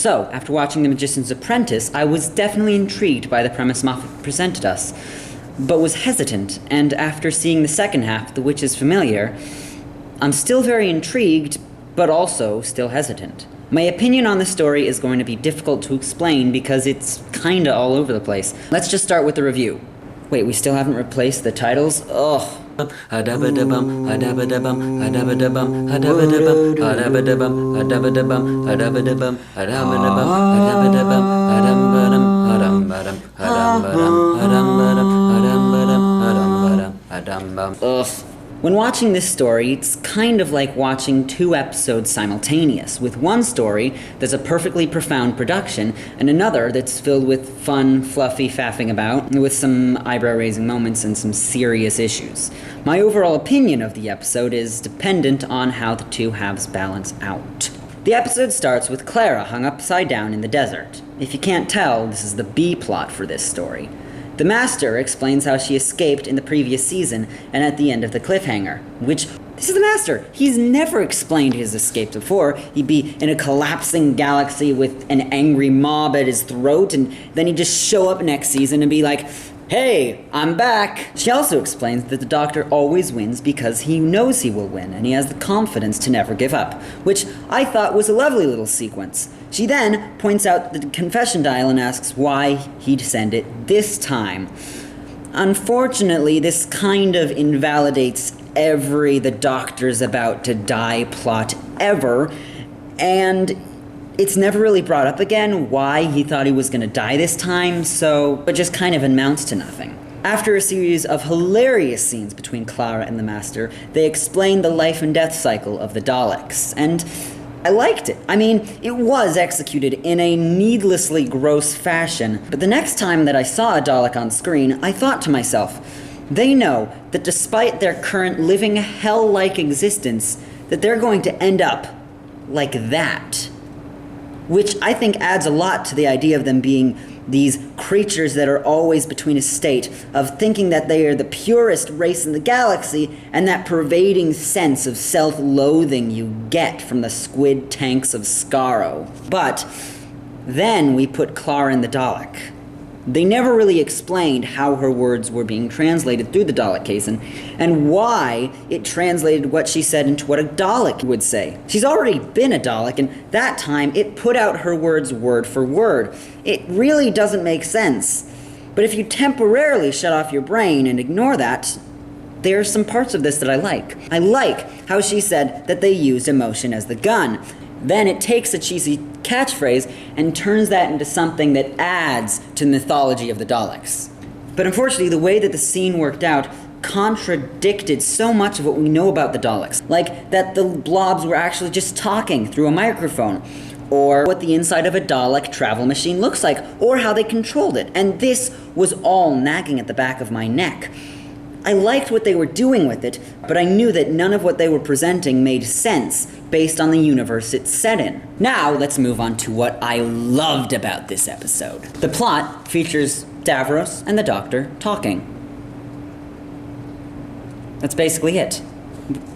So, after watching The Magician's Apprentice, I was definitely intrigued by the premise Moffat presented us, but was hesitant, and after seeing the second half, The Witch is Familiar, I'm still very intrigued, but also still hesitant. My opinion on the story is going to be difficult to explain because it's kinda all over the place. Let's just start with the review. Wait, we still haven't replaced the titles? Ugh. Ugh. When watching this story, it's kind of like watching two episodes simultaneous, with one story that's a perfectly profound production, and another that's filled with fun, fluffy faffing about, with some eyebrow-raising moments and some serious issues. My overall opinion of the episode is dependent on how the two halves balance out. The episode starts with Clara hung upside down in the desert. If you can't tell, this is the B-plot for this story. The Master explains how she escaped in the previous season and at the end of the cliffhanger, which, this is the Master. He's never explained his escape before. He'd be in a collapsing galaxy with an angry mob at his throat, and then he'd just show up next season and be like, "Hey, I'm back!" She also explains that the Doctor always wins because he knows he will win, and he has the confidence to never give up, which I thought was a lovely little sequence. She then points out the confession dial and asks why he'd send it this time. Unfortunately, this kind of invalidates every "the Doctor's about to die" plot ever, and it's never really brought up again why he thought he was gonna die this time, so it just kind of amounts to nothing. After a series of hilarious scenes between Clara and the Master, they explain the life and death cycle of the Daleks, and I liked it. I mean, it was executed in a needlessly gross fashion, but the next time that I saw a Dalek on screen, I thought to myself, they know that despite their current living hell-like existence, that they're going to end up like that. Which I think adds a lot to the idea of them being these creatures that are always between a state of thinking that they are the purest race in the galaxy, and that pervading sense of self-loathing you get from the squid tanks of Skaro. But then we put Clara in the Dalek. They never really explained how her words were being translated through the Dalek case, and why it translated what she said into what a Dalek would say. She's already been a Dalek, and that time it put out her words word for word. It really doesn't make sense. But if you temporarily shut off your brain and ignore that, there are some parts of this that I like. I like how she said that they used emotion as the gun. Then it takes a cheesy catchphrase and turns that into something that adds to the mythology of the Daleks. But unfortunately, the way that the scene worked out contradicted so much of what we know about the Daleks. Like that the blobs were actually just talking through a microphone, or what the inside of a Dalek travel machine looks like, or how they controlled it. And this was all nagging at the back of my neck. I liked what they were doing with it, but I knew that none of what they were presenting made sense based on the universe it's set in. Now, let's move on to what I loved about this episode. The plot features Davros and the Doctor talking. That's basically it.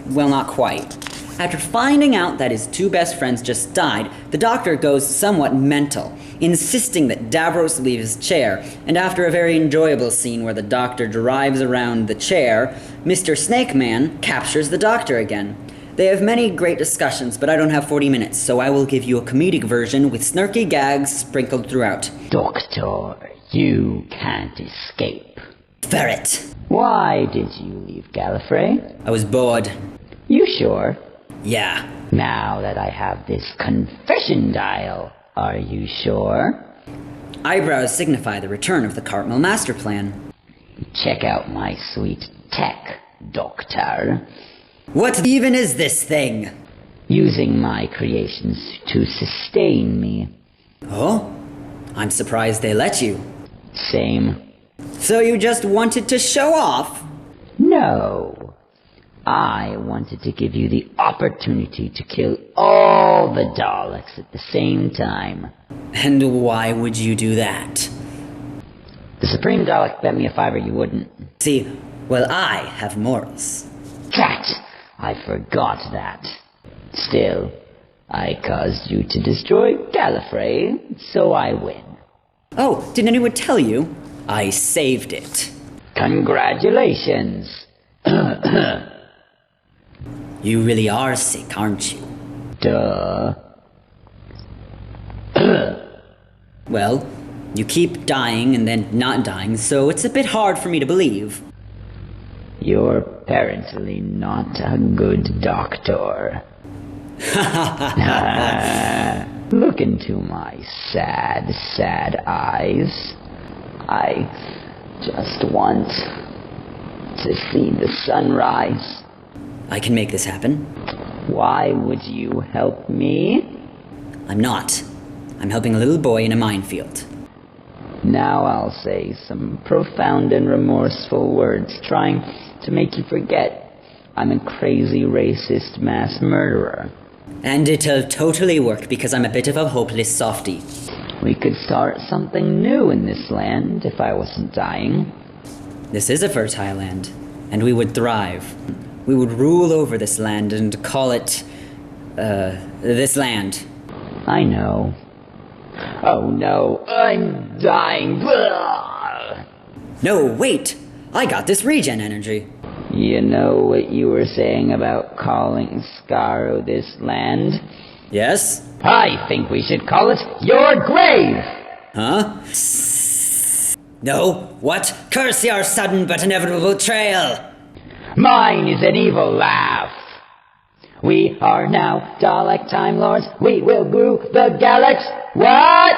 Well, not quite. After finding out that his two best friends just died, the Doctor goes somewhat mental, insisting that Davros leave his chair, and after a very enjoyable scene where the Doctor drives around the chair, Mr. Snake Man captures the Doctor again. They have many great discussions, but I don't have 40 minutes, so I will give you a comedic version with snarky gags sprinkled throughout. Doctor, you can't escape. Ferret! Why did you leave Gallifrey? I was bored. You sure? Yeah. Now that I have this confession dial, are you sure? Eyebrows signify the return of the Cartmel master plan. Check out my sweet tech, Doctor. What even is this thing? Using my creations to sustain me. Oh? I'm surprised they let you. Same. So you just wanted to show off? No. I wanted to give you the opportunity to kill all the Daleks at the same time. And why would you do that? The Supreme Dalek bet me a fiver you wouldn't. See, well, I have morals. Cat! I forgot that. Still, I caused you to destroy Gallifrey, so I win. Oh, did anyone tell you? I saved it. Congratulations! You really are sick, aren't you? Duh. Well, you keep dying and then not dying, so it's a bit hard for me to believe. You're apparently not a good doctor. Look into my sad, sad eyes. I just want to see the sunrise. I can make this happen. Why would you help me? I'm not. I'm helping a little boy in a minefield. Now I'll say some profound and remorseful words, trying to make you forget I'm a crazy racist mass murderer. And it'll totally work because I'm a bit of a hopeless softie. We could start something new in this land if I wasn't dying. This is a fertile land, and we would thrive. We would rule over this land and call it, this land. I know. Oh no, I'm dying. Blah! No, wait! I got this regen energy. You know what you were saying about calling Skaro this land? Yes? I think we should call it your grave! Huh? No, what? Curse your sudden but inevitable betrayal! Mine is an evil laugh. We are now Dalek Time Lords. We will rule the galaxy. What?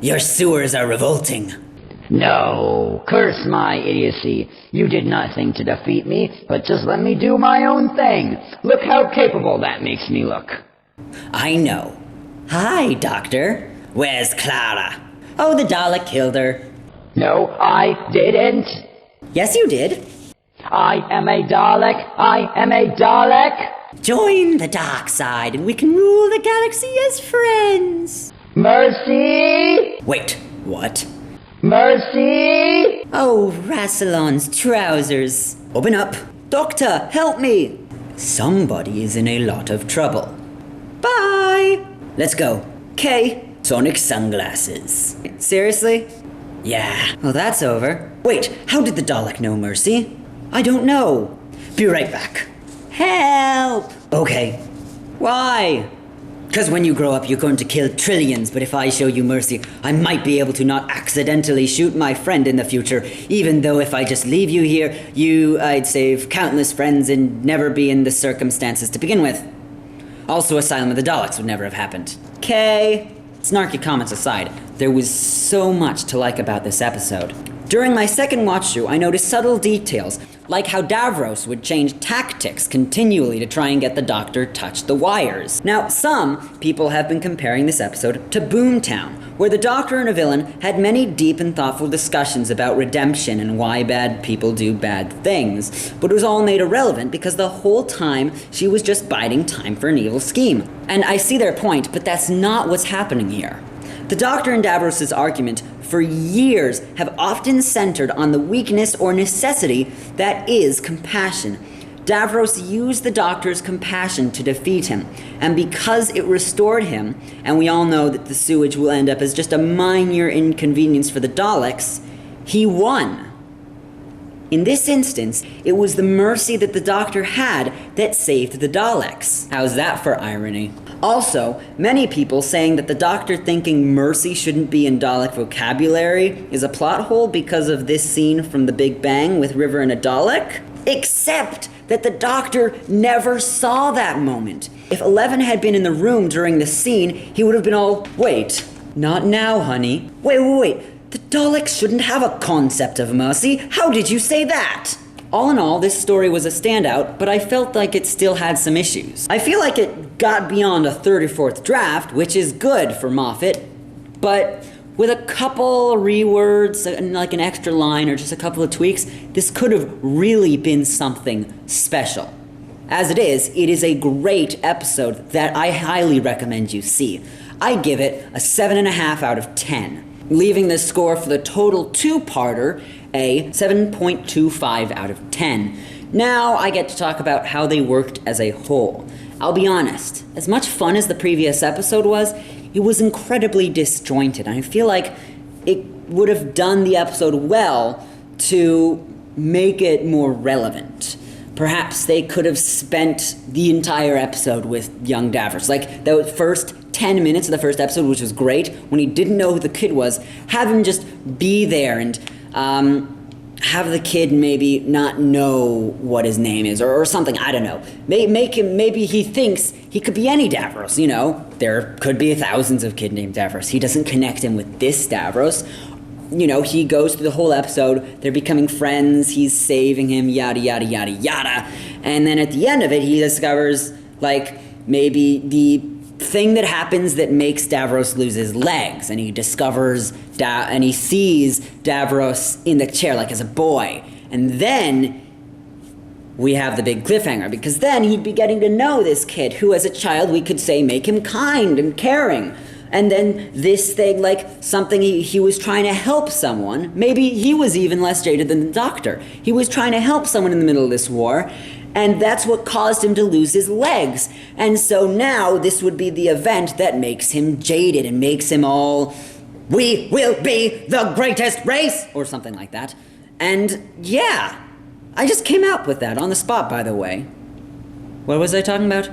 Your sewers are revolting. No, curse my idiocy. You did nothing to defeat me, but just let me do my own thing. Look how capable that makes me look. I know. Hi, Doctor. Where's Clara? Oh, the Dalek killed her. No, I didn't. Yes, you did. I am a Dalek. I am a Dalek. Join the dark side and we can rule the galaxy as friends. Mercy! Wait, what? Mercy! Oh, Rassilon's trousers. Open up. Doctor, help me. Somebody is in a lot of trouble. Bye. Let's go. Kay, Sonic sunglasses. Seriously? Yeah. Well, that's over. Wait, how did the Dalek know Mercy? I don't know. Be right back. Help! Okay. Why? Because when you grow up, you're going to kill trillions, but if I show you mercy, I might be able to not accidentally shoot my friend in the future, even though if I just leave you here, I'd save countless friends and never be in the circumstances to begin with. Also, Asylum of the Daleks would never have happened. Okay. Snarky comments aside, there was so much to like about this episode. During my second watch through, I noticed subtle details, like how Davros would change tactics continually to try and get the Doctor touch the wires. Now, some people have been comparing this episode to Boomtown, where the Doctor and a villain had many deep and thoughtful discussions about redemption and why bad people do bad things, but it was all made irrelevant because the whole time she was just biding time for an evil scheme. And I see their point, but that's not what's happening here. The Doctor and Davros' argument for years have often centered on the weakness or necessity that is compassion. Davros used the Doctor's compassion to defeat him, and because it restored him, and we all know that the sewage will end up as just a minor inconvenience for the Daleks, he won. In this instance, it was the mercy that the Doctor had that saved the Daleks. How's that for irony? Also, many people saying that the Doctor thinking mercy shouldn't be in Dalek vocabulary is a plot hole because of this scene from The Big Bang with River and a Dalek. Except that the Doctor never saw that moment. If Eleven had been in the room during the scene, he would have been all, wait, not now, honey. Wait. The Daleks shouldn't have a concept of mercy. How did you say that? All in all, this story was a standout, but I felt like it still had some issues. I feel like it got beyond a 34th draft, which is good for Moffat, but with a couple rewords, like an extra line or just a couple of tweaks, this could have really been something special. As it is a great episode that I highly recommend you see. I give it a 7.5 out of 10. Leaving the score for the total two-parter a 7.25 out of 10. Now I get to talk about how they worked as a whole. I'll be honest, as much fun as the previous episode was, it was incredibly disjointed. And I feel like it would have done the episode well to make it more relevant. Perhaps they could have spent the entire episode with young Davros. Like, the first 10 minutes of the first episode, which was great, when he didn't know who the kid was, have him just be there and have the kid maybe not know what his name is or something, I don't know. Make him, maybe he thinks he could be any Davros, you know? There could be thousands of kids named Davros. He doesn't connect him with this Davros. You know, he goes through the whole episode, they're becoming friends, he's saving him, yada, yada, yada, yada. And then at the end of it, he discovers, like, maybe the thing that happens that makes Davros lose his legs, and he discovers, and he sees Davros in the chair, like, as a boy. And then we have the big cliffhanger, because then he'd be getting to know this kid, who as a child we could say make him kind and caring. And then this thing, like something he was trying to help someone. Maybe he was even less jaded than the doctor. He was trying to help someone in the middle of this war, and that's what caused him to lose his legs. And so now this would be the event that makes him jaded and makes him all, we will be the greatest race, or something like that. And yeah, I just came out with that on the spot, by the way. What was I talking about?